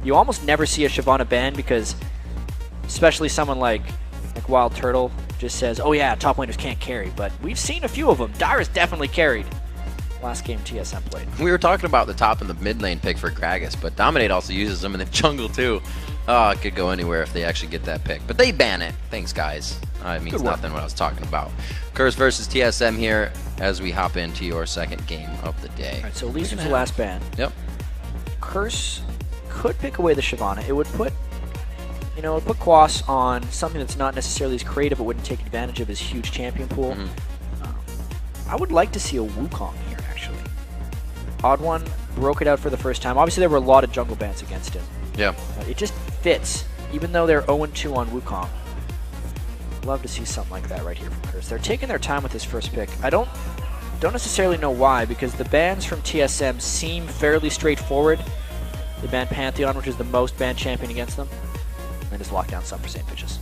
You almost never see a Shyvana ban because, especially someone like Wild Turtle just says, oh yeah, top laners can't carry. But we've seen a few of them. Dyrus definitely carried last game TSM played. We were talking about the top and the mid lane pick for Gragas, but Dominate also uses them in the jungle too. Oh, it could go anywhere if they actually get that pick. But they ban it. Thanks, guys. It means nothing what I was talking about. Curse versus TSM here as we hop into your second game of the day. All right, so Lee's was the last ban. Yep. Curse could pick away the Shyvana. It would put, it would put Quas on something that's not necessarily as creative. It wouldn't take advantage of his huge champion pool. I would like to see a Wukong here, actually. Odd One broke it out for the first time. Obviously, there were a lot of jungle bans against him. Yeah. It just fits, even though they're 0-2 on Wukong. Love to see something like that right here from Curse. They're taking their time with this first pick. I don't necessarily know why, because the bans from TSM seem fairly straightforward. They banned Pantheon, which is the most banned champion against them, and just lock down some for St. Vicious.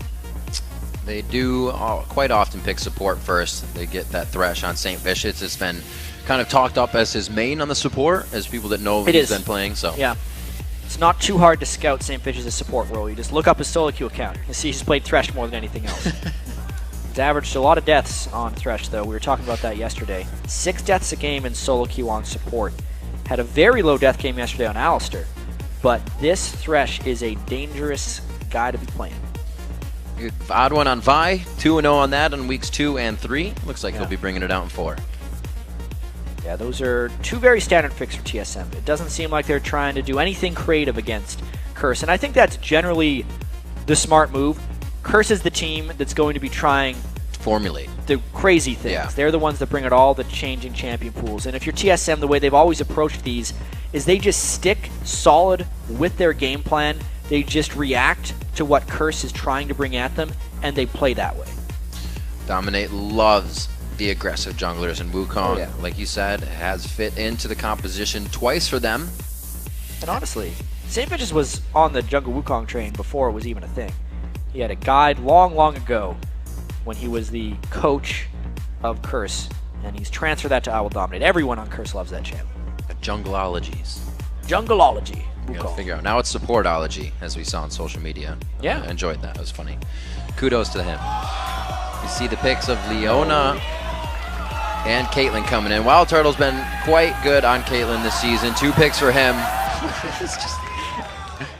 They do quite often pick support first. They get that Thresh on St. Vicious. It's been kind of talked up as his main on the support, as people that know he's been playing. So yeah. It's not too hard to scout St. Vicious' support role. You just look up his solo queue account. You see he's played Thresh more than anything else. He's averaged a lot of deaths on Thresh, though. We were talking about that yesterday. 6 deaths a game in solo queue on support. Had a very low death game yesterday on Alistair. But this Thresh is a dangerous guy to be playing. Odd One on Vi, 2-0 on that on weeks 2 and 3. Looks like he'll be bringing it out in 4. Yeah, those are 2 very standard picks for TSM. It doesn't seem like they're trying to do anything creative against Curse, and I think that's generally the smart move. Curse is the team that's going to be trying to formulate the crazy things. Yeah. They're the ones that bring out all the changing champion pools. And if you're TSM, the way they've always approached these is they just stick solid with their game plan. They just react to what Curse is trying to bring at them, and they play that way. Dominate loves the aggressive junglers, and Wukong, like you said, has fit into the composition twice for them. And honestly, St. Vicious was on the jungle Wukong train before it was even a thing. He had a guide long ago when he was the coach of Curse, and he's transferred that to I Will Dominate. Everyone on Curse loves that champ. The Jungleologies. Jungleology. You gotta figure out. Now it's supportology, as we saw on social media. Yeah. I enjoyed that. It was funny. Kudos to him. You see the pics of Leona and Caitlyn coming in. Wild Turtle's been quite good on Caitlyn this season. 2 picks for him. It's just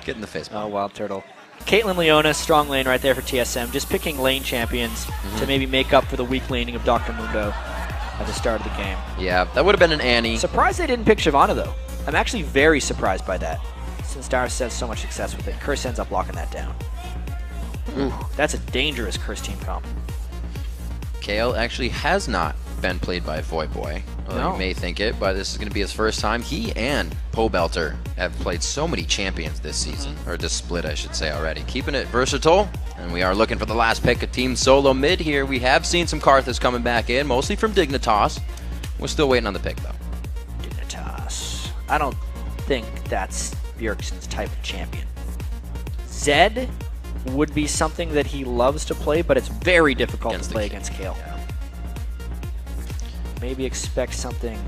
get in the face. Oh, Wild Turtle. Caitlyn, Leona, strong lane right there for TSM. Just picking lane champions to maybe make up for the weak laning of Dr. Mundo at the start of the game. Yeah, that would have been an Annie. Surprised they didn't pick Shyvana, though. I'm actually very surprised by that, since Dyrus has so much success with it. Curse ends up locking that down. Ooh, that's a dangerous Curse team comp. Kale actually has not been played by Voidboy. Well, you may think it, but this is going to be his first time. He and Pobelter have played so many champions this season, or this split, I should say, already. Keeping it versatile, and we are looking for the last pick of Team SoloMid here. We have seen some Karthus coming back in, mostly from Dignitas. We're still waiting on the pick, though. Dignitas. I don't think that's Bjergsen's type of champion. Zed would be something that he loves to play, but it's very difficult to play against Kale. Yeah. Maybe expect something.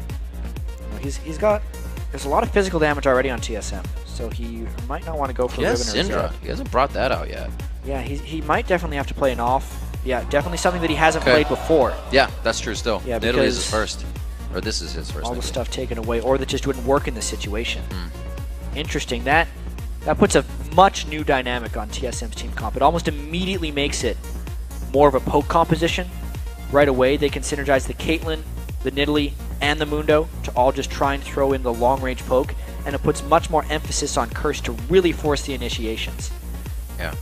He's got. There's a lot of physical damage already on TSM, so he might not want to go for Riven or Syndra. He hasn't brought that out yet. Yeah, he might definitely have to play an off. Yeah, definitely something that he hasn't played before. Yeah, that's true still. Yeah, Italy is his first. Or this is his first. All the stuff taken away, or that just wouldn't work in this situation. Interesting. That puts a much new dynamic on TSM's team comp. It almost immediately makes it more of a poke composition. Right away, they can synergize the Caitlyn, the Nidalee, and the Mundo to all just try and throw in the long-range poke, and it puts much more emphasis on Curse to really force the initiations. Yeah.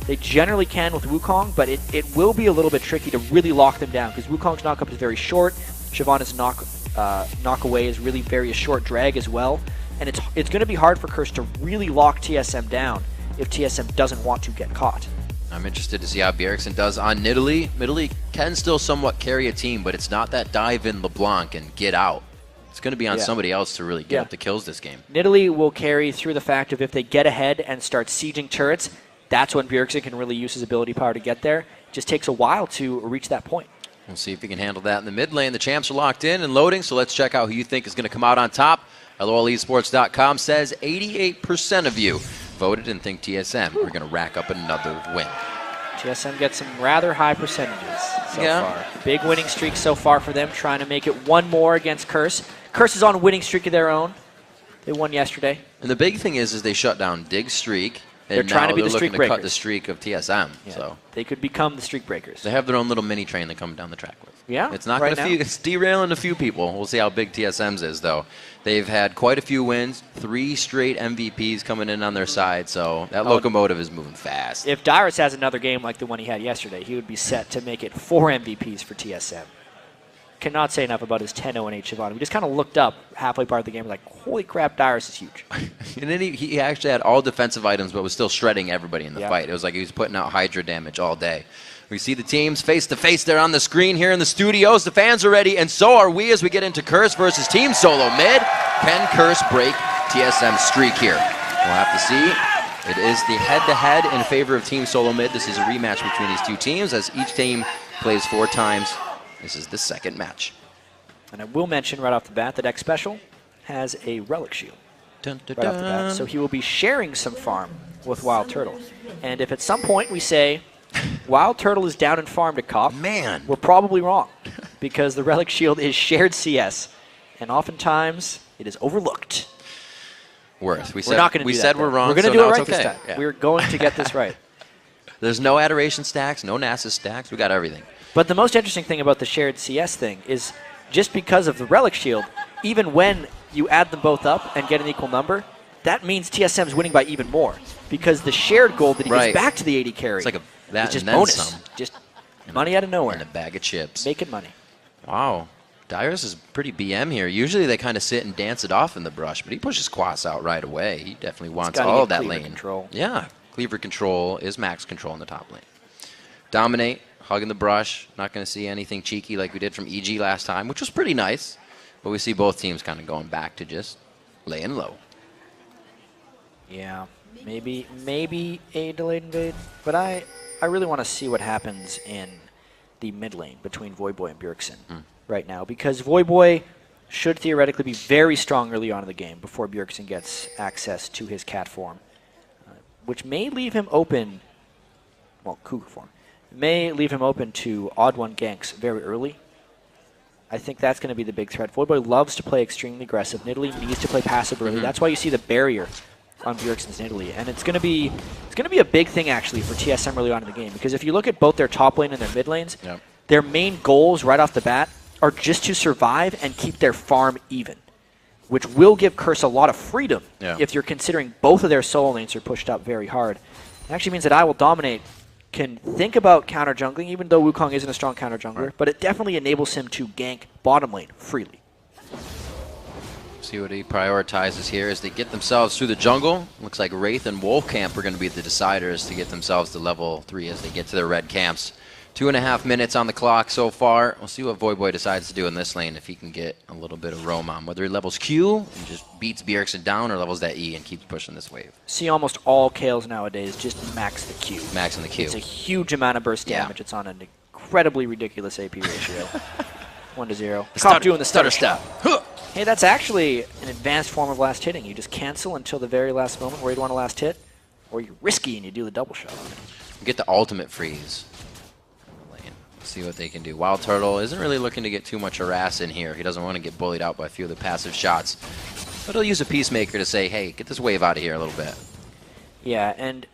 They generally can with Wukong, but it will be a little bit tricky to really lock them down, because Wukong's knockup is very short, Shyvana's knock away is really very a short drag as well, and it's going to be hard for Curse to really lock TSM down if TSM doesn't want to get caught. I'm interested to see how Bjergsen does on Nidalee. Nidalee can still somewhat carry a team, but it's not that dive in LeBlanc and get out. It's going to be on somebody else to really get up the kills this game. Nidalee will carry through the fact of if they get ahead and start sieging turrets, that's when Bjergsen can really use his ability power to get there. It just takes a while to reach that point. We'll see if he can handle that in the mid lane. The champs are locked in and loading, so let's check out who you think is going to come out on top. LOLesports.com says 88% of you voted and think TSM are going to rack up another win. TSM gets some rather high percentages so far. Big winning streak so far for them, trying to make it one more against Curse. Curse is on a winning streak of their own. They won yesterday. And the big thing is they shut down Dig's streak. They're trying to be the streak breakers. Cut the streak of TSM. Yeah, so they could become the streak breakers. They have their own little mini train they come down the track with. Yeah, it's not going to it's derailing a few people. We'll see how big TSM's is, though. They've had quite a few wins, 3 straight MVPs coming in on their side, so that locomotive is moving fast. If Dyrus has another game like the one he had yesterday, he would be set to make it 4 MVPs for TSM. Cannot say enough about his 10-0-8 Shyvana. We just kind of looked up halfway part of the game, like, holy crap, Dyrus is huge. And then he actually had all defensive items, but was still shredding everybody in the fight. It was like he was putting out Hydra damage all day. We see the teams face-to-face there on the screen here in the studios. The fans are ready, and so are we as we get into Curse versus Team SoloMid. Can Curse break TSM's streak here? We'll have to see. It is the head-to-head in favor of Team SoloMid. This is a rematch between these two teams as each team plays 4 times. This is the second match. And I will mention right off the bat that X Special has a Relic Shield right off the bat. So he will be sharing some farm with Wild Turtle. And if at some point we say Wild Turtle is down in farm to cop, we're probably wrong because the Relic Shield is shared CS. And oftentimes it is overlooked. Worth. We said we're wrong. We're going to do it right this time. Yeah. We're going to get this right. There's no Adoration stacks, no Nasus stacks. We got everything. But the most interesting thing about the shared CS thing is just because of the Relic Shield, even when you add them both up and get an equal number, that means TSM's winning by even more because the shared gold that he gives back to the AD carry it's like that is just and then bonus. Some. Just money out of nowhere. And a bag of chips. Making money. Wow. Dyrus is pretty BM here. Usually they kind of sit and dance it off in the brush, but he pushes Quas out right away. He definitely wants all of that lane. Control. Yeah. Cleaver control is max control in the top lane. Dominate. Hugging the brush. Not going to see anything cheeky like we did from EG last time, which was pretty nice. But we see both teams kind of going back to just laying low. Yeah, maybe a delayed invade. But I really want to see what happens in the mid lane between Voyboy and Bjergsen right now. Because Voyboy should theoretically be very strong early on in the game before Bjergsen gets access to his cat form. Which may leave him open, well, Cougar form. May leave him open to odd one ganks very early. I think that's going to be the big threat. Voyboy loves to play extremely aggressive. Nidalee needs to play passive early. That's why you see the barrier on Bjergsen's Nidalee. And it's going to be a big thing actually for TSM early on in the game because if you look at both their top lane and their mid lanes, their main goals right off the bat are just to survive and keep their farm even, which will give Curse a lot of freedom if you're considering both of their solo lanes are pushed up very hard. It actually means that I Will Dominate can think about counter jungling, even though Wukong isn't a strong counter jungler, but it definitely enables him to gank bottom lane freely. See what he prioritizes here as they get themselves through the jungle. Looks like Wraith and Wolfcamp are going to be the deciders to get themselves to level 3 as they get to their red camps. 2.5 minutes on the clock so far. We'll see what Voyboy decides to do in this lane if he can get a little bit of roam on. Whether he levels Q and just beats Bjergsen down or levels that E and keeps pushing this wave. See almost all Kales nowadays just max the Q. Maxing the Q. It's a huge amount of burst damage. It's on an incredibly ridiculous AP ratio. 1-0. Stop doing the stutter step. Hey, that's actually an advanced form of last hitting. You just cancel until the very last moment where you'd want a last hit, or you're risky and you do the double shot. Get the ultimate freeze. See what they can do. Wild Turtle isn't really looking to get too much harass in here. He doesn't want to get bullied out by a few of the passive shots. But he'll use a Peacemaker to say, hey, get this wave out of here a little bit. Yeah, and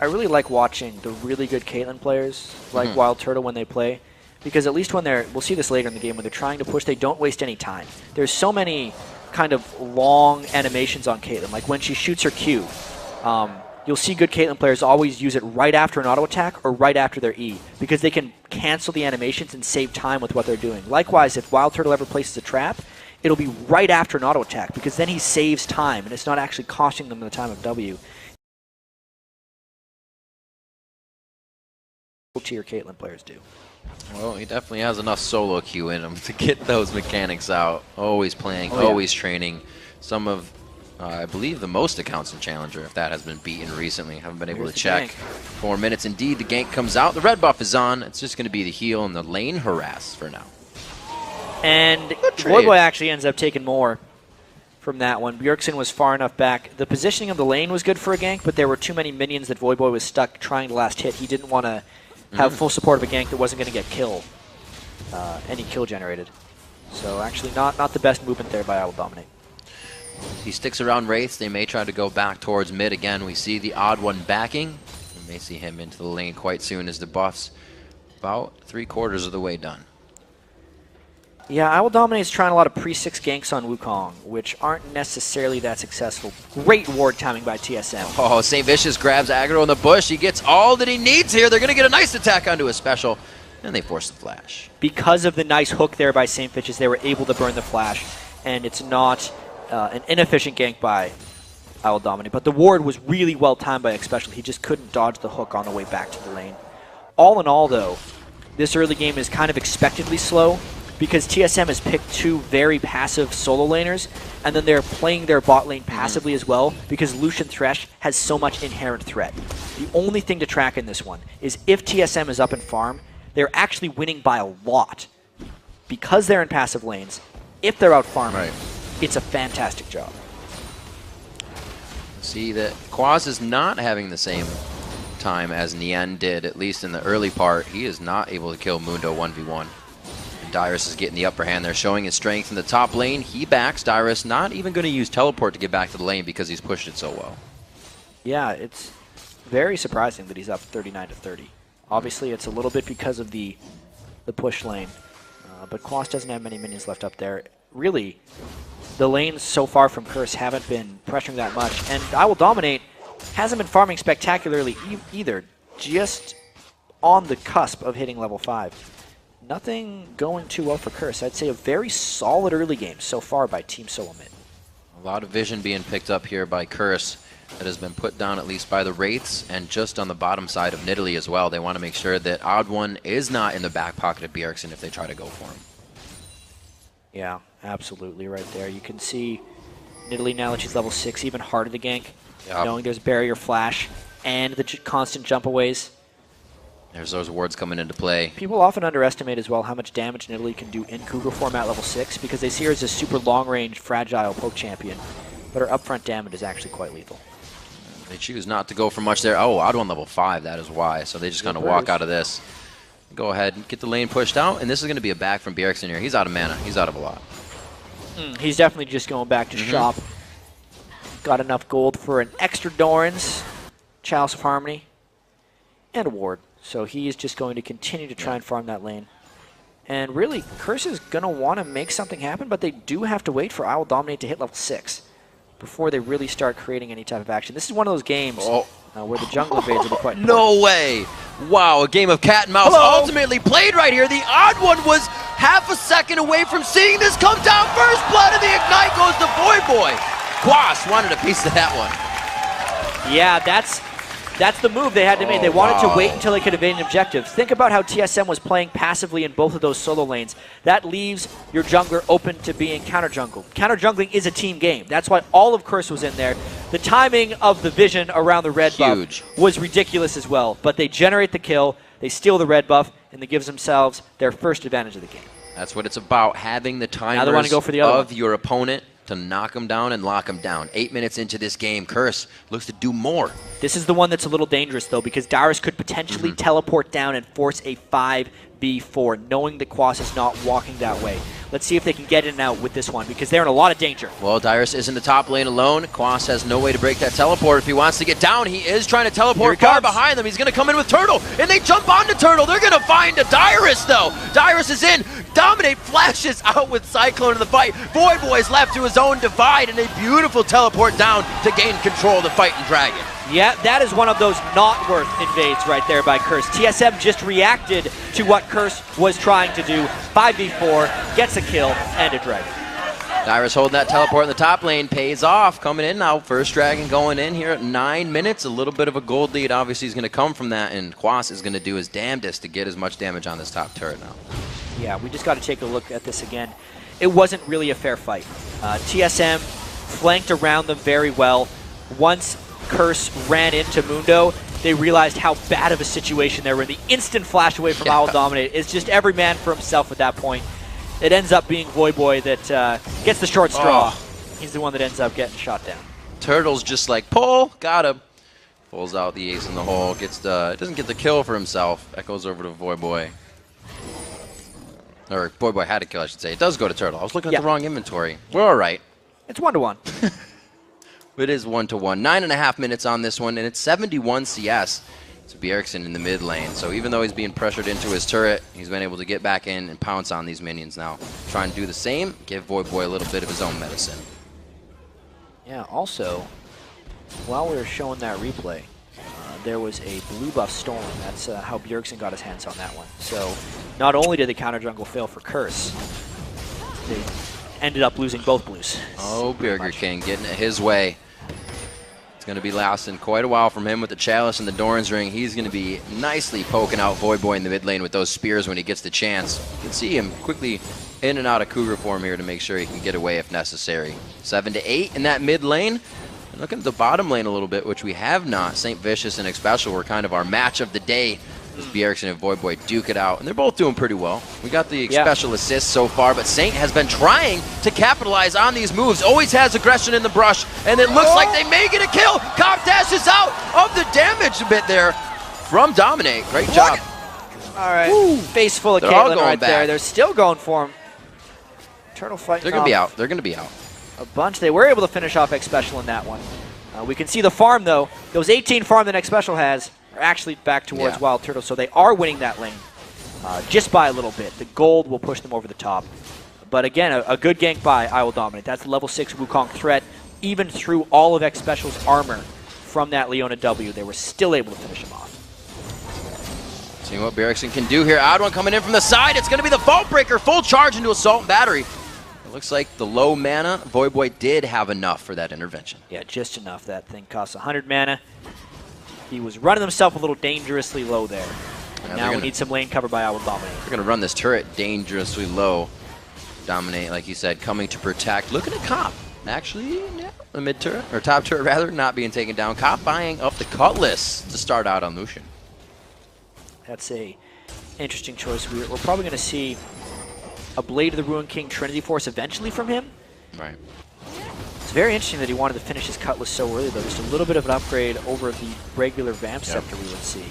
I really like watching the really good Caitlyn players like Wild Turtle when they play. Because at least when they're, we'll see this later in the game, when they're trying to push, they don't waste any time. There's so many kind of long animations on Caitlyn. Like when she shoots her Q, you'll see good Caitlyn players always use it right after an auto attack or right after their E because they can cancel the animations and save time with what they're doing. Likewise, if Wild Turtle ever places a trap, it'll be right after an auto attack because then he saves time and it's not actually costing them the time of W. Tier Caitlyn players do. Well, he definitely has enough solo queue in him to get those mechanics out. Always playing, always training. Some of, I believe, the most accounts in Challenger, if that has been beaten recently. Haven't been able to check. 4 minutes indeed. The gank comes out. The red buff is on. It's just going to be the heal and the lane harass for now. And Voyboy actually ends up taking more from that one. Bjergsen was far enough back. The positioning of the lane was good for a gank, but there were too many minions that Voyboy was stuck trying to last hit. He didn't want to have full support of a gank that wasn't going to get any kill generated. So actually not the best movement there by I Will Dominate. He sticks around Wraiths. They may try to go back towards mid again. We see the odd one backing. We may see him into the lane quite soon as the buff's about 3/4 of the way done. Yeah, I Will Dominate is trying a lot of pre-6 ganks on Wukong, which aren't necessarily that successful. Great ward timing by TSM. Oh, St. Vicious grabs aggro in the bush. He gets all that he needs here. They're going to get a nice attack onto his special, and they force the flash. Because of the nice hook there by St. Vicious, they were able to burn the flash, and it's not an inefficient gank by I Will Dominate. But the ward was really well timed by Xpecial. He just couldn't dodge the hook on the way back to the lane. All in all, though, this early game is kind of expectedly slow, because TSM has picked two very passive solo laners, and then they're playing their bot lane passively as well, because Lucian Thresh has so much inherent threat. The only thing to track in this one is if TSM is up in farm, they're actually winning by a lot. Because they're in passive lanes, if they're out farming, it's a fantastic job. See that Quaz is not having the same time as Nien did, at least in the early part. He is not able to kill Mundo 1v1. Dyrus is getting the upper hand. They're showing his strength in the top lane. He backs Dyrus, not even going to use teleport to get back to the lane because he's pushed it so well. Yeah, it's very surprising that he's up 39-30. Obviously, it's a little bit because of the push lane, but Quas doesn't have many minions left up there. Really, the lanes so far from Curse haven't been pressuring that much, and I Will Dominate hasn't been farming spectacularly either, just on the cusp of hitting level 5. Nothing going too well for Curse. I'd say a very solid early game so far by Team SoloMid. A lot of vision being picked up here by Curse that has been put down at least by the Wraiths, and just on the bottom side of Nidalee as well. They want to make sure that Odd One is not in the back pocket of Bjergsen if they try to go for him. Yeah, absolutely right there. You can see Nidalee now that she's level 6, even harder to gank, knowing there's barrier flash and the constant jump aways. There's those wards coming into play. People often underestimate as well how much damage Nidalee can do in Cougar form at level 6 because they see her as a super long-range, fragile poke champion, but her upfront damage is actually quite lethal. They choose not to go for much there. Oh, Odd One level 5, that is why. So they just kind of walk out of this. Go ahead and get the lane pushed out, and this is going to be a back from Bjergsen here. He's out of mana. He's out of a lot. He's definitely just going back to shop. Got enough gold for an extra Doran's, Chalice of Harmony, and a ward. So he's just going to continue to try and farm that lane. And really, Curse is going to want to make something happen, but they do have to wait for I Will Dominate to hit level 6 before they really start creating any type of action. This is one of those games where the jungle invades will be quite important. No way! Wow, a game of cat and mouse ultimately played right here. The Odd One was half a second away from seeing this come down. First blood, and the Ignite goes to Voyboy. Quas wanted a piece of that one. Yeah, that's the move they had to make. They wanted to wait until they could evade an objective. Think about how TSM was playing passively in both of those solo lanes. That leaves your jungler open to being counter jungle. Counter jungling is a team game. That's why all of Curse was in there. The timing of the vision around the red buff was ridiculous as well. But they generate the kill, they steal the red buff, and they give themselves their first advantage of the game. That's what it's about, having the timers now they want to go for the other of your opponent to knock them down and lock them down. 8 minutes into this game, Curse looks to do more. This is the one that's a little dangerous, though, because Dyrus could potentially teleport down and force a 5v4, knowing that Quas is not walking that way. Let's see if they can get in and out with this one, because they're in a lot of danger. Well, Dyrus is in the top lane alone. Quas has no way to break that teleport. If he wants to get down, he is trying to teleport far behind them. He's going to come in with Turtle, and they jump onto Turtle. They're going to find a Dyrus, though. Dyrus is in. Dominate flashes out with Cyclone in the fight. Voyboy's left to his own divide, and a beautiful teleport down to gain control of the fighting dragon. Yeah, that is one of those not worth invades right there by Curse. TSM just reacted to what Curse was trying to do. 5v4, gets a kill, and a dragon. Dyrus holding that teleport in the top lane, pays off. Coming in now, first dragon going in here at 9 minutes. A little bit of a gold lead obviously is going to come from that, and Quas is going to do his damnedest to get as much damage on this top turret now. Yeah, we just got to take a look at this again. It wasn't really a fair fight. TSM flanked around them very well. Once Curse ran into Mundo, they realized how bad of a situation they were in. The instant flash away from I Will Dominate. It's just every man for himself at that point. It ends up being Voyboy that gets the short straw. he's the one that ends up getting shot down. Turtle's just like, pull, got him. Pulls out the ace in the hole, doesn't get the kill for himself. That goes over to Voyboy. Or Voyboy had a kill, I should say. It does go to Turtle. I was looking at the wrong inventory. We're all right. It's 1-1. It is 1-1. 9.5 minutes on this one, and it's 71 CS. It's Bjergsen in the mid lane. So even though he's being pressured into his turret, he's been able to get back in and pounce on these minions now. Trying to do the same, give Voyboy a little bit of his own medicine. Yeah, also, while we were showing that replay, there was a blue buff stolen. That's how Bjergsen got his hands on that one. So not only did the counter jungle fail for Curse, they ended up losing both blues. Oh, Burger King getting it his way. It's going to be lasting quite a while from him with the Chalice and the Doran's Ring. He's going to be nicely poking out Voyboy in the mid lane with those spears when he gets the chance. You can see him quickly in and out of Cougar form here to make sure he can get away if necessary. 7-8 in that mid lane. And looking at the bottom lane a little bit, which we have not. St. Vicious and Xpecial were kind of our match of the day. As Bjergsen and Voyboy duke it out. And they're both doing pretty well. We got the Xpecial assist so far, but Saint has been trying to capitalize on these moves. Always has aggression in the brush, and it looks like they may get a kill. Cop dashes out of the damage a bit there from Dominate. Great job. All right. Woo. Face full of Caitlyn right there. They're still going for him. Turtle fighting. They're going to be out. They're going to be out. A bunch. They were able to finish off Xpecial in that one. We can see the farm, though. Those 18 farm that Xpecial has are actually back towards Wild Turtle, so they are winning that lane just by a little bit. The gold will push them over the top. But again, a good gank by I Will Dominate. That's the level 6 Wukong threat. Even through all of Xpecial's armor from that Leona W, they were still able to finish him off. Seeing what Bjergsen can do here. Odd one coming in from the side. It's going to be the Vault Breaker. Full charge into Assault and Battery. It looks like the low mana, Voyboy did have enough for that intervention. Yeah, just enough. That thing costs 100 mana. He was running himself a little dangerously low there. And now we need some lane cover by I Will Dominate. They're going to run this turret dangerously low. Dominate, like you said, coming to protect. Look at the Cop. Actually, yeah, the mid turret, or top turret rather, not being taken down. Cop buying up the Cutlass to start out on Lucian. That's a interesting choice. We're probably going to see a Blade of the Ruined King Trinity Force eventually from him. Right. It's very interesting that he wanted to finish his Cutlass so early, though. Just a little bit of an upgrade over the regular Vamp Scepter we would see.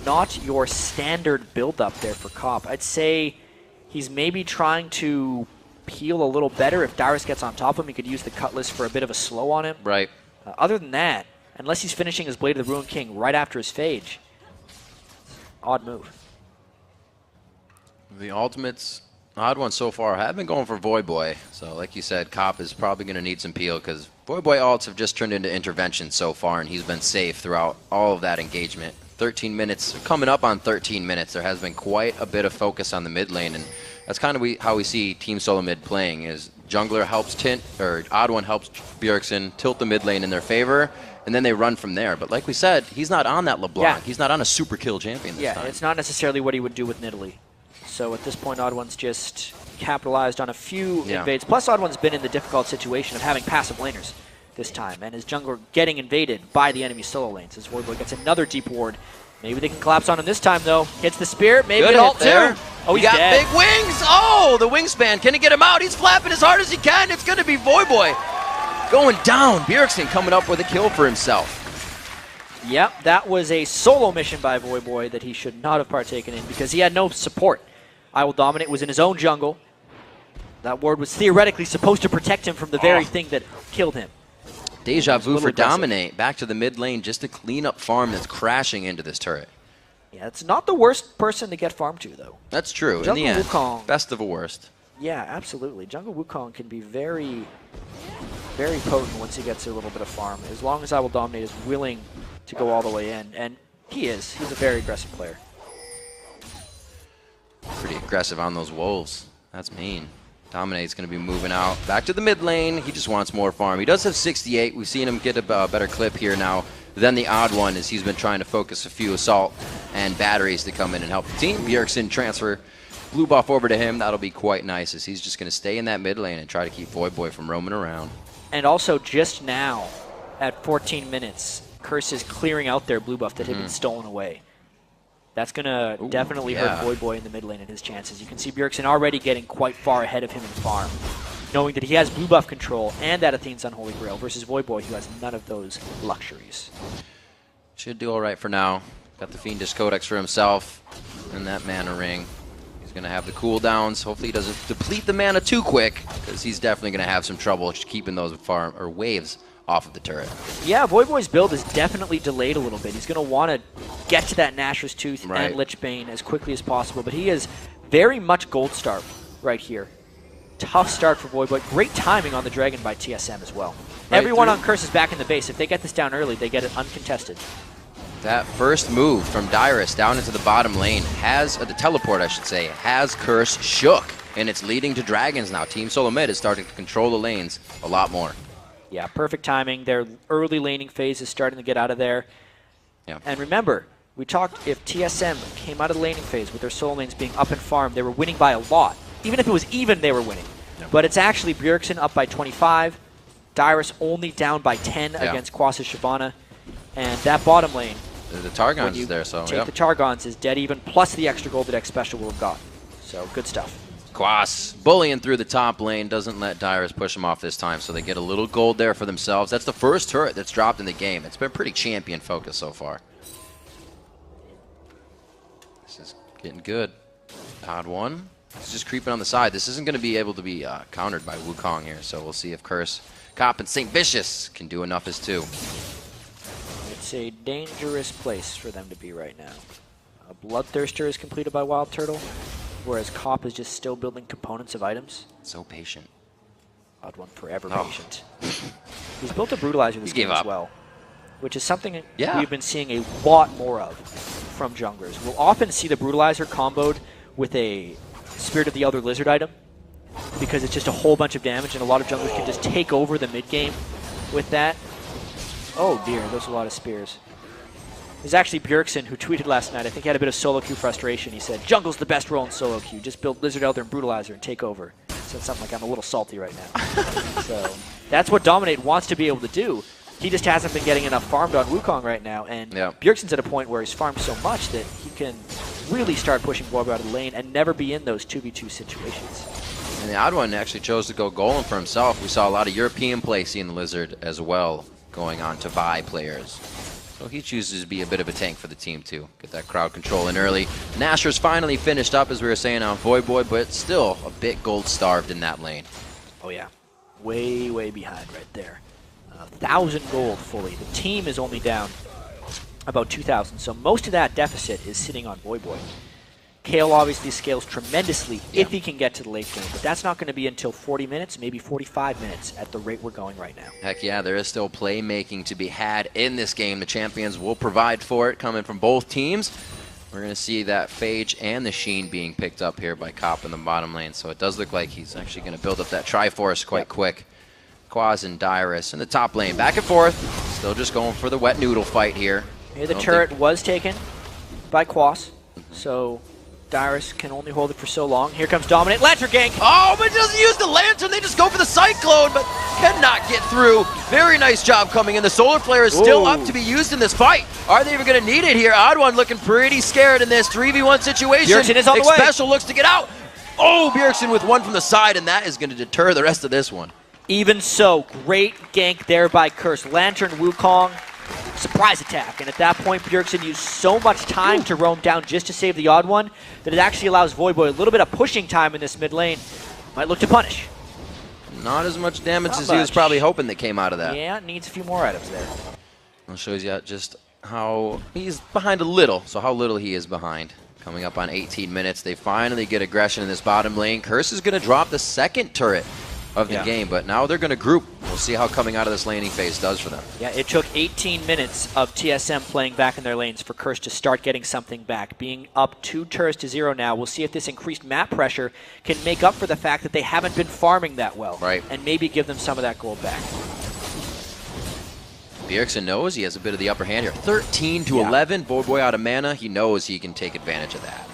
Not your standard build-up there for Cop. I'd say he's maybe trying to peel a little better. If Darius gets on top of him, he could use the Cutlass for a bit of a slow on him. Right. Other than that, unless he's finishing his Blade of the Ruined King right after his Phage, odd move. The ultimates, odd one so far, have been going for Voyboy. So like you said, Cop is probably going to need some peel because Voyboy ults have just turned into interventions so far, and he's been safe throughout all of that engagement. 13 minutes, coming up on 13 minutes, there has been quite a bit of focus on the mid lane, and that's kind of how we see Team SoloMid playing, is Jungler helps Tint, or Odd One helps Bjergsen tilt the mid lane in their favor, and then they run from there. But like we said, he's not on that LeBlanc. He's not on a super kill champion this time. It's not necessarily what he would do with Nidalee. So at this point, Odd One's just capitalized on a few invades. Plus, Odd One's been in the difficult situation of having passive laners this time, and his jungler getting invaded by the enemy solo lanes. As Voyboy gets another deep ward. Maybe they can collapse on him this time, though. Hits the spear. Maybe an ult, too. Oh, he's got dead. Big wings. Oh, the wingspan. Can he get him out? He's flapping as hard as he can. It's going to be Voyboy going down. Bjergsen coming up with a kill for himself. Yep, that was a solo mission by Voyboy that he should not have partaken in because he had no support. I Will Dominate was in his own jungle. That ward was theoretically supposed to protect him from the very thing that killed him. Deja vu for Dominate. Back to the mid lane just to clean up farm that's crashing into this turret. Yeah, it's not the worst person to get farm to, though. That's true. Jungle in the end, Wukong, best of a worst. Yeah, absolutely. Jungle Wukong can be very, very potent once he gets a little bit of farm, as long as I Will Dominate is willing to go all the way in. And he is. He's a very aggressive player. Pretty aggressive on those wolves. That's mean. Dominate's going to be moving out. Back to the mid lane. He just wants more farm. He does have 68. We've seen him get a better clip here now than the Odd One, as he's been trying to focus a few assault and batteries to come in and help the team. Bjergsen transfer blue buff over to him. That'll be quite nice, as he's just going to stay in that mid lane and try to keep Voyboy from roaming around. And also just now, at 14 minutes, Curse is clearing out their blue buff that had been stolen away. That's going to definitely hurt Voyboy in the mid lane and his chances. You can see Bjergsen already getting quite far ahead of him in farm. knowing that he has blue buff control and that Athene's Unholy Grail versus Voyboy, who has none of those luxuries. Should do all right for now. Got the Fiendish Codex for himself and that mana ring. He's going to have the cooldowns. Hopefully he doesn't deplete the mana too quick, because he's definitely going to have some trouble keeping those waves off of the turret. Yeah, Voyboy's build is definitely delayed a little bit. He's going to want to get to that Nashor's Tooth and Lichbane as quickly as possible, but he is very much gold star right here. Tough start for Voyboy. Great timing on the Dragon by TSM as well. Right, everyone on Curse is back in the base. If they get this down early, they get it uncontested. That first move from Dyrus down into the bottom lane has, the teleport I should say, has Curse shook. And it's leading to Dragons now. Team SoloMid is starting to control the lanes a lot more. Yeah, perfect timing. Their early laning phase is starting to get out of there. Yeah. And remember, we talked if TSM came out of the laning phase with their solo lanes being up and farmed, they were winning by a lot. Even if it was even, they were winning. Yeah. But it's actually Bjergsen up by 25, Dyrus only down by 10 against Quas's Shyvana. And that bottom lane, the Targon's is there, so take the Targon's is dead even, plus the extra gold that X Special will have got. So good stuff. Quas bullying through the top lane, doesn't let Dyrus push him off this time, so they get a little gold there for themselves. That's the first turret that's dropped in the game. It's been pretty champion focused so far. This is getting good. Odd one. He's just creeping on the side. This isn't going to be able to be countered by Wukong here, so we'll see if Curse, Cop, and St. Vicious can do enough as two. It's a dangerous place for them to be right now. Bloodthirster is completed by Wild Turtle, whereas Cop is just still building components of items. So patient. Odd one, forever patient. He's built a Brutalizer this game as well, which is something we've been seeing a lot more of from junglers. We'll often see the Brutalizer comboed with a Spirit of the Elder Lizard item, because it's just a whole bunch of damage, and a lot of junglers can just take over the mid game with that. Oh dear, those are a lot of spears. There's actually Bjergsen who tweeted last night, I think he had a bit of solo queue frustration. He said, jungle's the best role in solo queue. Just build Lizard Elder and Brutalizer and take over. Said something like, I'm a little salty right now. So that's what Dominate wants to be able to do. He just hasn't been getting enough farmed on Wukong right now. And Bjergsen's at a point where he's farmed so much that he can really start pushing Voyboy out of the lane and never be in those 2v2 situations. And the odd one actually chose to go Golem for himself. We saw a lot of European play seeing the Lizard as well, going on to buy players. So he chooses to be a bit of a tank for the team too. Get that crowd control in early. Nashor's finally finished up, as we were saying, on Voyboy, but still a bit gold starved in that lane. Oh yeah, way, way behind right there. 1,000 gold fully. The team is only down about 2,000, so most of that deficit is sitting on Voyboy. Kale obviously scales tremendously if he can get to the late game, but that's not going to be until 40 minutes, maybe 45 minutes at the rate we're going right now. Heck yeah, there is still playmaking to be had in this game. The champions will provide for it, coming from both teams. We're going to see that Phage and the Sheen being picked up here by Cop in the bottom lane, so it does look like he's actually going to build up that Triforce quite quick. Quas and Dyrus in the top lane, back and forth. Still just going for the wet noodle fight here. Here the turret was taken by Quas, so Dyrus can only hold it for so long. Here comes Dominate. Lantern gank! Oh, but he doesn't use the Lantern. They just go for the Cyclone, but cannot get through. Very nice job coming in. The Solar Flare is still up to be used in this fight. Are they even going to need it here? Odd one looking pretty scared in this 3v1 situation. Bjergsen is on the way. Special looks to get out. Oh, Bjergsen with one from the side, and that is going to deter the rest of this one. Even so, great gank there by Curse. Lantern, Wukong, surprise attack. And at that point, Bjergsen used so much time to roam down just to save the odd one that it actually allows Voyboy a little bit of pushing time in this mid lane. Might look to punish. Not as much damage as he was probably hoping that came out of that. Yeah, needs a few more items there. I'll show you just how he's behind a little, so how little he is behind. Coming up on 18 minutes, they finally get aggression in this bottom lane. Curse is going to drop the second turret of the game, but now they're going to group. We'll see how coming out of this laning phase does for them. Yeah, it took 18 minutes of TSM playing back in their lanes for Curse to start getting something back. Being up 2 turrets to 0 now, we'll see if this increased map pressure can make up for the fact that they haven't been farming that well, and maybe give them some of that gold back. Bjergsen knows he has a bit of the upper hand here. 13 to 11, Voyboy out of mana. He knows he can take advantage of that.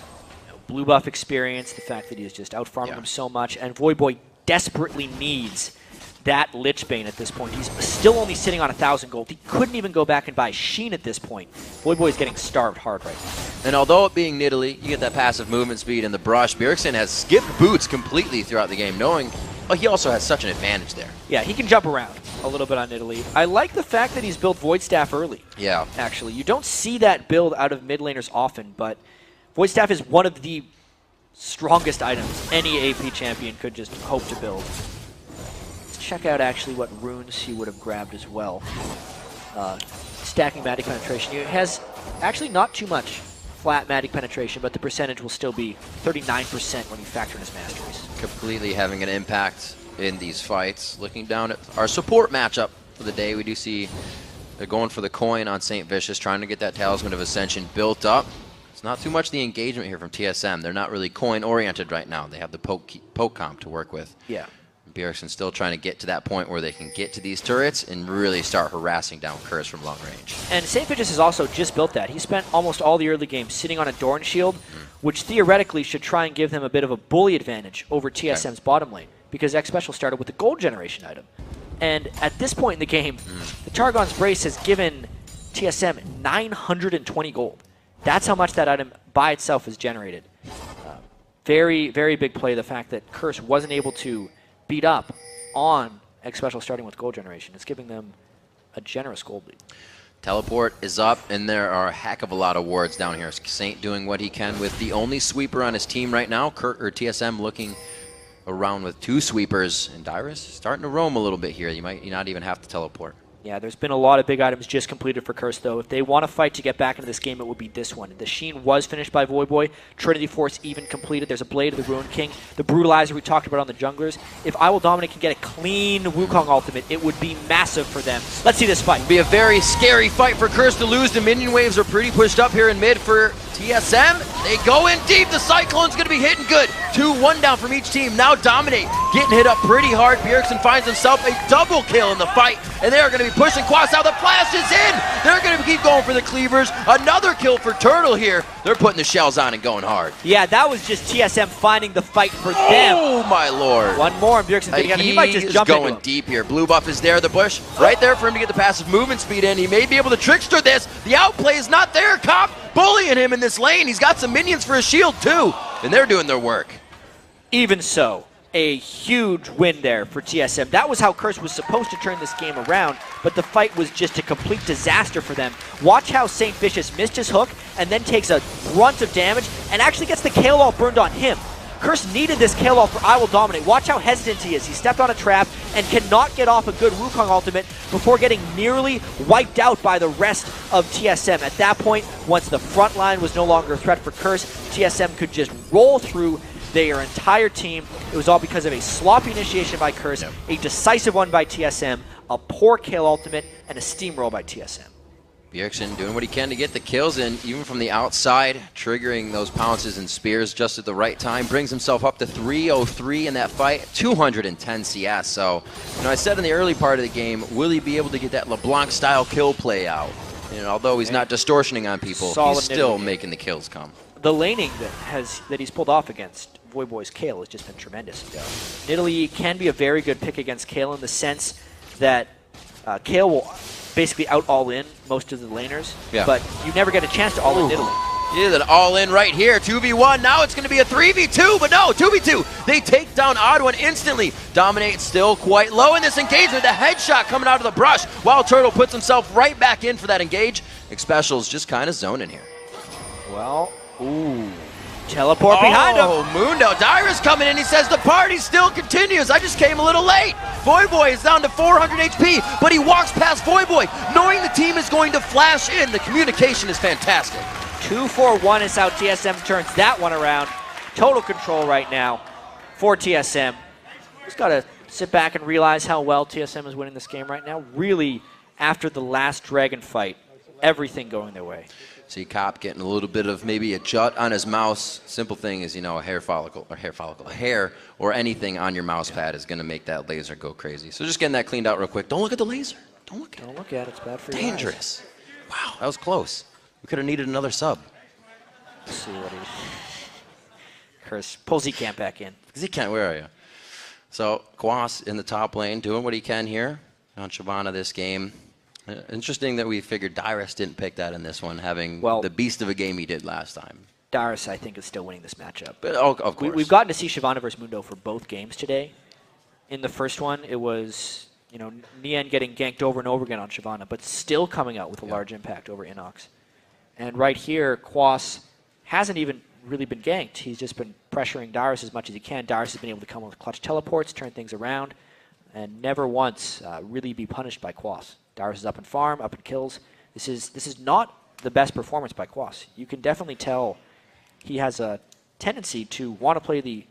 Blue buff experience, the fact that he is just out farming him so much, and Voyboy desperately needs that Lichbane at this point. He's still only sitting on 1,000 gold. He couldn't even go back and buy Sheen at this point. Voyboy is getting starved hard right now. And although it being Nidalee, you get that passive movement speed and the brush, Bjergsen has skipped boots completely throughout the game, knowing he also has such an advantage there. Yeah, he can jump around a little bit on Italy. I like the fact that he's built Void Staff early. Yeah. Actually, you don't see that build out of mid laners often, but Void Staff is one of the strongest items any AP champion could just hope to build. Let's check out actually what runes he would have grabbed as well. Stacking Magic Penetration. It has actually not too much flat Magic Penetration, but the percentage will still be 39% when you factor in his masteries. Completely having an impact in these fights. Looking down at our support matchup for the day, we do see they're going for the coin on St. Vicious, trying to get that Talisman of Ascension built up. It's not too much the engagement here from TSM. They're not really coin-oriented right now. They have the poke comp to work with. Yeah. Bjergsen's still trying to get to that point where they can get to these turrets and really start harassing down Curse from long range. And St. Vicious has also just built that. He spent almost all the early game sitting on a Dorn Shield, which theoretically should try and give them a bit of a bully advantage over TSM's bottom lane, because X Special started with the gold generation item. And at this point in the game, the Targon's Brace has given TSM 920 gold. That's how much that item by itself has generated. Very, very big play, the fact that Curse wasn't able to beat up on X Special starting with gold generation. It's giving them a generous gold lead. Teleport is up, and there are a heck of a lot of wards down here. Saint doing what he can with the only sweeper on his team right now. TSM looking around with 2 sweepers, and Dyrus starting to roam a little bit here. You might not even have to teleport. Yeah, there's been a lot of big items just completed for Curse, though. If they want to fight to get back into this game, it would be this one. The Sheen was finished by Voidboy. Trinity Force even completed. There's a Blade of the Ruin King. The Brutalizer we talked about on the junglers. If I Will Dominate can get a clean Wukong ultimate, it would be massive for them. Let's see this fight. It'll be a very scary fight for Curse to lose. The minion waves are pretty pushed up here in mid for TSM. They go in deep. The Cyclone's going to be hitting good. 2-1 down from each team. Now Dominate getting hit up pretty hard. Bjergsen finds himself a double kill in the fight, and they are going to be pushing Quas out. The flash is in. They're going to keep going for the cleavers. Another kill for Turtle here. They're putting the shells on and going hard. Yeah, that was just TSM finding the fight for them. Oh my lord. One more, and Bjergsen taking it. He might just jump going deep here. Blue buff is there. The bush right there for him to get the passive movement speed in. He may be able to trickster this. The outplay is not there. Cop bullying him in this lane. He's got some minions for his shield too, and they're doing their work. Even so, a huge win there for TSM. That was how Curse was supposed to turn this game around, but the fight was just a complete disaster for them. Watch how St. Vicious missed his hook and then takes a brunt of damage and actually gets the Kayle ult burned on him. Curse needed this Kayle ult for I Will Dominate. Watch how hesitant he is. He stepped on a trap and cannot get off a good Wukong ultimate before getting nearly wiped out by the rest of TSM. At that point, once the front line was no longer a threat for Curse, TSM could just roll through their entire team. It was all because of a sloppy initiation by Curse, a decisive one by TSM, a poor Kayle ultimate, and a steamroll by TSM. Bjergsen doing what he can to get the kills in, even from the outside, triggering those pounces and spears just at the right time, brings himself up to 303 in that fight, 210 CS. So, I said in the early part of the game, will he be able to get that LeBlanc-style kill play out? Although he's not distortioning on people, he's still making the kills come. The laning that he's pulled off against Voidboy's Kayle has just been tremendous. Nidalee can be a very good pick against Kayle in the sense that Kayle will basically out all-in most of the laners, but you never get a chance to all-in Nidalee. Yeah, an all-in right here, 2v1. Now it's going to be a 3v2, but no, 2v2. They take down Odd1 instantly. Dominate still quite low in this engagement. The headshot coming out of the brush while Turtle puts himself right back in for that engage. Xpecial's just kind of zoning here. Well, teleport behind him. Oh, Mundo. Dyrus coming in. He says the party still continues. I just came a little late. Voidboy is down to 400 HP, but he walks past Voidboy, knowing the team is going to flash in. The communication is fantastic. 2-4-1 is how TSM turns that one around. Total control right now for TSM. Just got to sit back and realize how well TSM is winning this game right now. Really, after the last Dragon fight, everything going their way. See Cop getting a little bit of maybe a jut on his mouse. Simple thing is, a hair or anything on your mouse pad is going to make that laser go crazy. So just getting that cleaned out real quick. Don't look at the laser. Don't look at it. It's bad for you. Dangerous. Wow, that was close. We could have needed another sub. Let's see what Curse pulls Zcamp back in. Zcamp, where are you? So Quas in the top lane doing what he can here on Shyvana this game. Interesting that we figured Dyrus didn't pick that in this one, having the beast of a game he did last time. Dyrus, I think, is still winning this matchup. But, of course. We've gotten to see Shyvana versus Mundo for both games today, in the first one, it was, you know, Nian getting ganked over and over again on Shyvana, but still coming out with a large impact over Inox. And right here, Quas hasn't even really been ganked. He's just been pressuring Dyrus as much as he can. Dyrus has been able to come with clutch teleports, turn things around, and never once really be punished by Quas. Dyrus is up in farm, up in kills. This is not the best performance by Quas. You can definitely tell he has a tendency to want to play the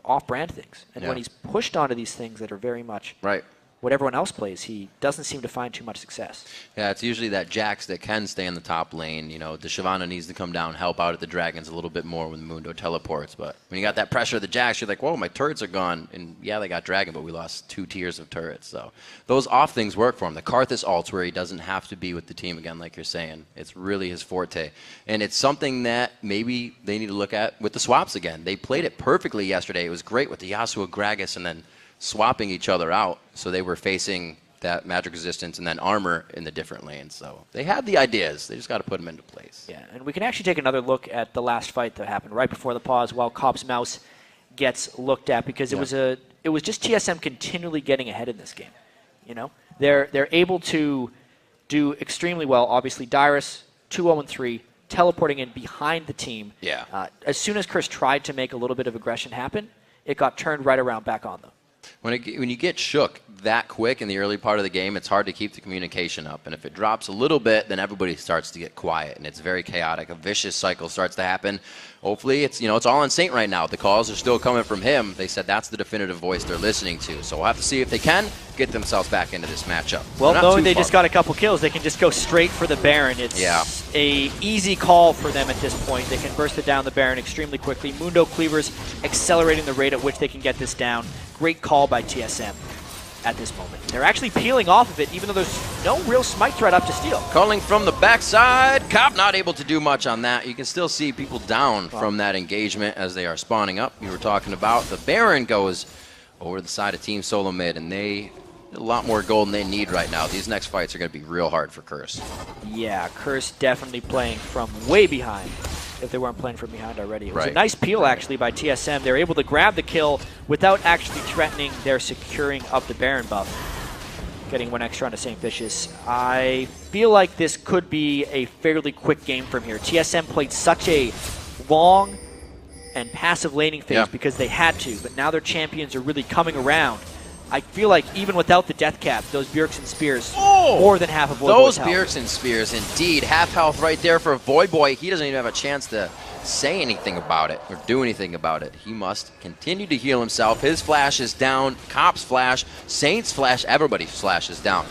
off-brand things. And when he's pushed onto these things that are very much what everyone else plays, he doesn't seem to find too much success. Yeah, it's usually that Jax that can stay in the top lane. You know, the Shyvana needs to come down, help out at the Dragons a little bit more when Mundo teleports. But when you got that pressure of the Jax, you're like, whoa, my turrets are gone. And yeah, they got Dragon, but we lost 2 tiers of turrets. So those off things work for him. The Karthus ults where he doesn't have to be with the team again, like you're saying. It's really his forte. And it's something that maybe they need to look at with the swaps again. They played it perfectly yesterday. It was great with the Yasuo Gragas and then swapping each other out, so they were facing that magic resistance and then armor in the different lanes. So they had the ideas. They just got to put them into place. Yeah, and we can actually take another look at the last fight that happened right before the pause while Cobb's Mouse gets looked at, because it was just TSM continually getting ahead in this game. You know, they're able to do extremely well. Obviously, Dyrus 2-0-3, teleporting in behind the team. Yeah. As soon as Chris tried to make a little bit of aggression happen, it got turned right around back on them. When you get shook that quick in the early part of the game, it's hard to keep the communication up. And if it drops a little bit, then everybody starts to get quiet, and it's very chaotic. A vicious cycle starts to happen. Hopefully, it's all on Saint right now. The calls are still coming from him. They said that's the definitive voice they're listening to. So we'll have to see if they can get themselves back into this matchup. Well, knowing they just got a couple kills, they can just go straight for the Baron. It's a easy call for them at this point. They can burst it down the Baron extremely quickly. Mundo Cleavers accelerating the rate at which they can get this down. Great call by TSM at this moment. They're actually peeling off of it, even though there's no real smite threat up to steal. Calling from the backside. Cobb not able to do much on that. You can still see people down from that engagement as they are spawning up. You were talking about the Baron goes over the side of Team SoloMid, and they a lot more gold than they need right now. These next fights are going to be real hard for Curse. Yeah, Curse definitely playing from way behind, if they weren't playing from behind already. It was a nice peel, actually, by TSM. They were able to grab the kill without actually threatening their securing of the Baron buff. Getting 1 extra onto St. Vicious. I feel like this could be a fairly quick game from here. TSM played such a long and passive laning phase because they had to, but now their champions are really coming around. I feel like even without the death cap, those Bjergsen Spears, more than half of Void Boy's health. Those Bjergsen Spears, indeed. Half health right there for Void Boy. He doesn't even have a chance to say anything about it or do anything about it. He must continue to heal himself. His flash is down. Cop's flash, Saint's flash, everybody's flash is down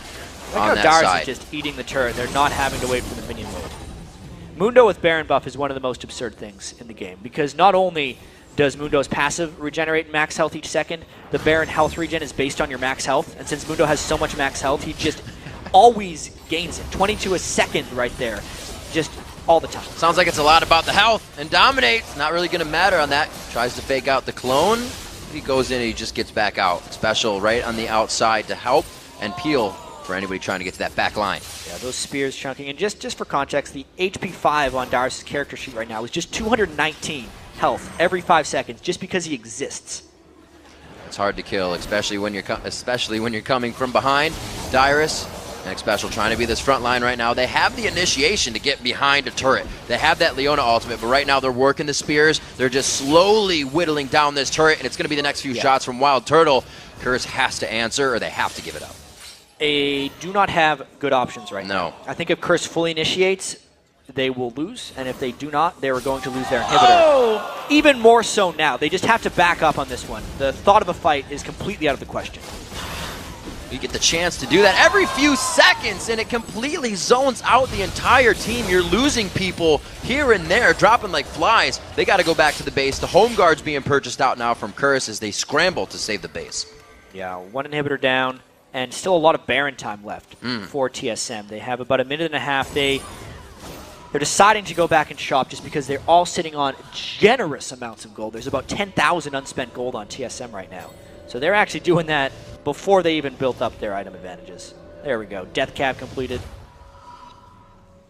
on that side. Is just eating the turret. They're not having to wait for the minion load. Mundo with Baron buff is one of the most absurd things in the game, because not only does Mundo's passive regenerate max health each second, the Baron health regen is based on your max health, and since Mundo has so much max health, he just always gains it. 22 a second right there, just all the time. Sounds like it's a lot about the health, and Dominate's not really going to matter on that. Tries to fake out the clone. He goes in and he just gets back out. Special right on the outside to help and peel for anybody trying to get to that back line. Yeah, those spears chunking. And just for context, the HP 5 on Darius' character sheet right now is just 219 health every 5 seconds just because he exists. It's hard to kill, especially when you're coming from behind. Dyrus, next special, trying to be this front line right now. They have the initiation to get behind a turret. They have that Leona ultimate, but right now they're working the spears. They're just slowly whittling down this turret, and it's going to be the next few shots from Wild Turtle. Curse has to answer, or they have to give it up. They do not have good options right now. I think if Curse fully initiates, they will lose, and if they do not, they are going to lose their inhibitor. Even more so now. They just have to back up on this one. The thought of a fight is completely out of the question. You get the chance to do that every few seconds, and it completely zones out the entire team. You're losing people here and there, dropping like flies. They got to go back to the base. The home guard's being purchased out now from Curse as they scramble to save the base. Yeah, 1 inhibitor down, and still a lot of Baron time left for TSM. They have about a minute and a half. They're deciding to go back and shop just because they're all sitting on generous amounts of gold. There's about 10,000 unspent gold on TSM right now. So they're actually doing that before they even built up their item advantages. There we go. Death cap completed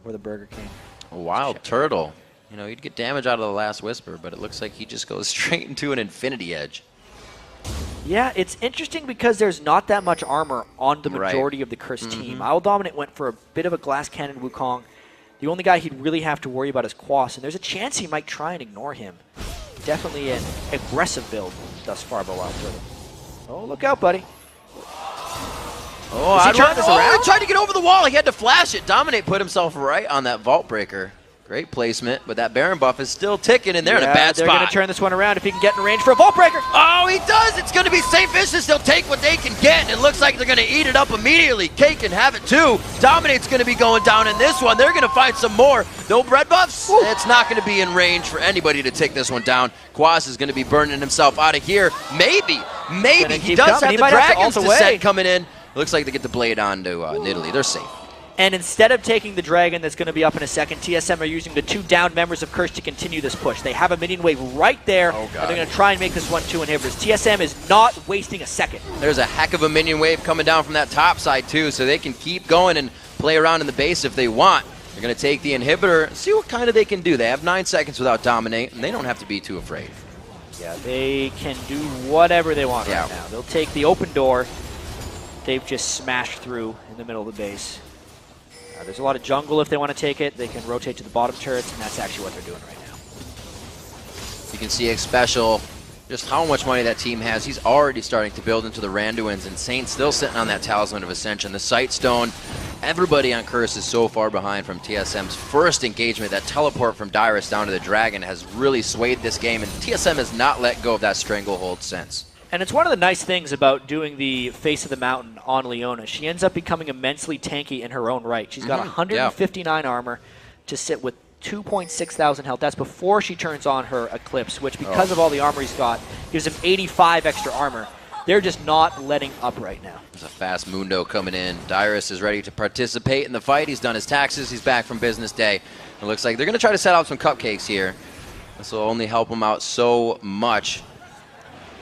for the Burger King. A Wild Turtle. You know, he'd get damage out of the Last Whisper, but it looks like he just goes straight into an Infinity Edge. Yeah, it's interesting because there's not that much armor on the majority of the Curse team. LDominate went for a bit of a glass cannon Wukong. The only guy he'd really have to worry about is Quas, and there's a chance he might try and ignore him. Definitely an aggressive build thus far by Wild Turtle. Oh, look out, buddy. Oh, he turned this around? He tried to get over the wall. He had to flash it. Dominate put himself right on that Vault Breaker. Great placement, but that Baron buff is still ticking, and they're in a bad spot. They're going to turn this one around if he can get in range for a Vault Breaker. Oh, he does! It's going to be St. Vicious. They'll take what they can get, and it looks like they're going to eat it up immediately. Cake can have it too. Dominate's going to be going down in this one. They're going to find some more. No red buffs. Woo. It's not going to be in range for anybody to take this one down. Quas is going to be burning himself out of here. Maybe. He does have the dragons to set coming in. Looks like they get the blade on to Nidalee. They're safe. And instead of taking the dragon that's going to be up in a second, TSM are using the 2 down members of Curse to continue this push. They have a minion wave right there, and they're going to try and make this 1-2 inhibitors. TSM is not wasting a second. There's a heck of a minion wave coming down from that top side too, so they can keep going and play around in the base if they want. They're going to take the inhibitor, see what kind of they can do. They have 9 seconds without Dominate, and they don't have to be too afraid. Yeah, they can do whatever they want right now. They'll take the open door. They've just smashed through in the middle of the base. There's a lot of jungle if they want to take it. They can rotate to the bottom turrets, and that's actually what they're doing right now. You can see X-Special, just how much money that team has. He's already starting to build into the Randuins, and Saint still sitting on that Talisman of Ascension. The Sightstone, everybody on Curse is so far behind from TSM's first engagement. That teleport from Dyrus down to the Dragon has really swayed this game, and TSM has not let go of that stranglehold since. And it's one of the nice things about doing the Face of the Mountain on Leona. She ends up becoming immensely tanky in her own right. She's got 159 armor to sit with 2,600 health. That's before she turns on her Eclipse, which because of all the armor he's got, gives him 85 extra armor. They're just not letting up right now. There's a fast Mundo coming in. Dyrus is ready to participate in the fight. He's done his taxes. He's back from business day. It looks like they're going to try to set out some cupcakes here. This will only help him out so much.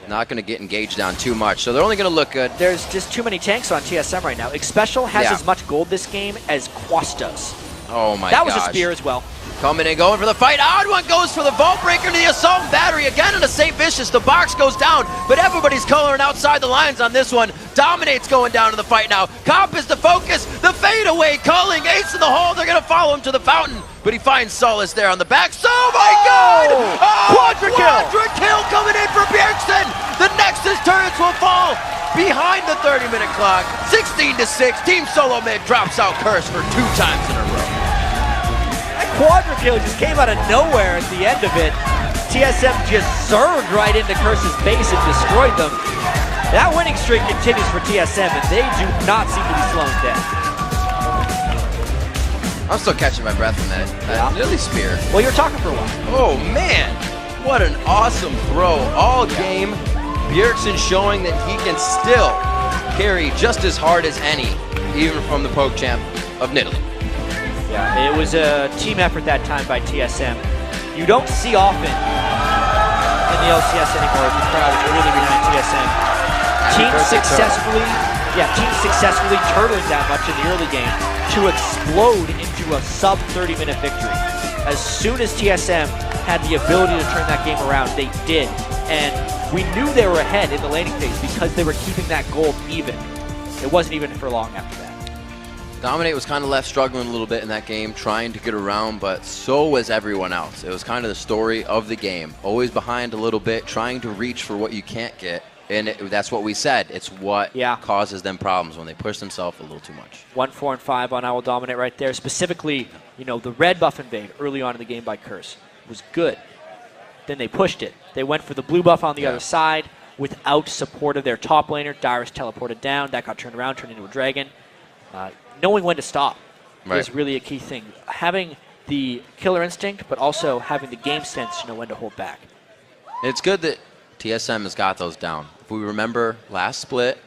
Not going to get engaged down too much, so they're only going to look good. There's just too many tanks on TSM right now. X-Special has as much gold this game as Quas does. Oh my gosh. That was a spear as well. Coming and going for the fight. Odd one goes for the Vault Breaker to the Assault Battery. Again on a St. Vicious. The box goes down, but everybody's coloring outside the lines on this one. Dominate's going down to the fight now. Comp is the focus. The fadeaway calling. Ace in the hole. They're going to follow him to the fountain, but he finds solace there on the back. Oh my God! Quadra-kill coming in for Bjergsen. The Nexus turrets will fall behind the 30-minute clock. 16-6. Team SoloMid drops out Curse for 2 times in a row. Quadra kill just came out of nowhere at the end of it. TSM just surged right into Curse's base and destroyed them. That winning streak continues for TSM, and they do not seem to be slowing down. I'm still catching my breath from that Nidalee spear. Well, you're talking for a while. Oh, man. What an awesome throw. All game, Bjergsen showing that he can still carry just as hard as any, even from the poke champ of Nidalee. Yeah, it was a team effort that time by TSM. You don't see often in the LCS anymore the crowd is really behind TSM. Teams successfully turtling that much in the early game to explode into a sub 30-minute victory. As soon as TSM had the ability to turn that game around, they did. And we knew they were ahead in the laning phase because they were keeping that gold even. It wasn't even for long after that. Dominate was kind of left struggling a little bit in that game, trying to get around, but so was everyone else. It was kind of the story of the game. Always behind a little bit, trying to reach for what you can't get, and that's what we said. It's what causes them problems when they push themselves a little too much. 1, 4, and 5 on I Will Dominate right there. Specifically, you know, the red buff invade early on in the game by Curse was good. Then they pushed it. They went for the blue buff on the other side without support of their top laner. Dyrus teleported down. That got turned around, turned into a dragon. Knowing when to stop is really a key thing. Having the killer instinct, but also having the game sense to know when to hold back. It's good that TSM has got those down. If we remember last split,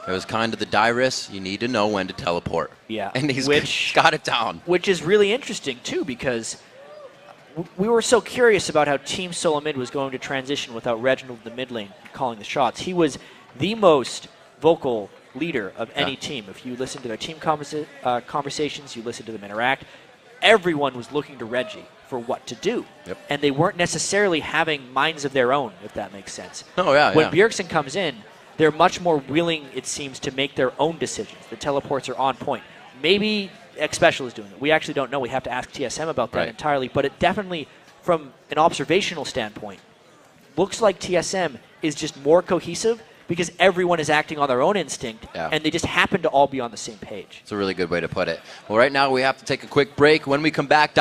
it was kind of the Dyrus, you need to know when to teleport. Yeah. And he's got it down. Which is really interesting, too, because we were so curious about how Team SoloMid was going to transition without Reginald in the mid lane calling the shots. He was the most vocal leader of any team. If you listen to their team conversations, you listen to them interact, everyone was looking to Reggie for what to do. And they weren't necessarily having minds of their own, if that makes sense. When Bjergsen comes in, they're much more willing, it seems, to make their own decisions. The teleports are on point. Maybe X Special is doing it. We actually don't know. We have to ask TSM about that entirely. But it definitely, from an observational standpoint, looks like TSM is just more cohesive because everyone is acting on their own instinct, and they just happen to all be on the same page. It's a really good way to put it. Well, right now we have to take a quick break. When we come back,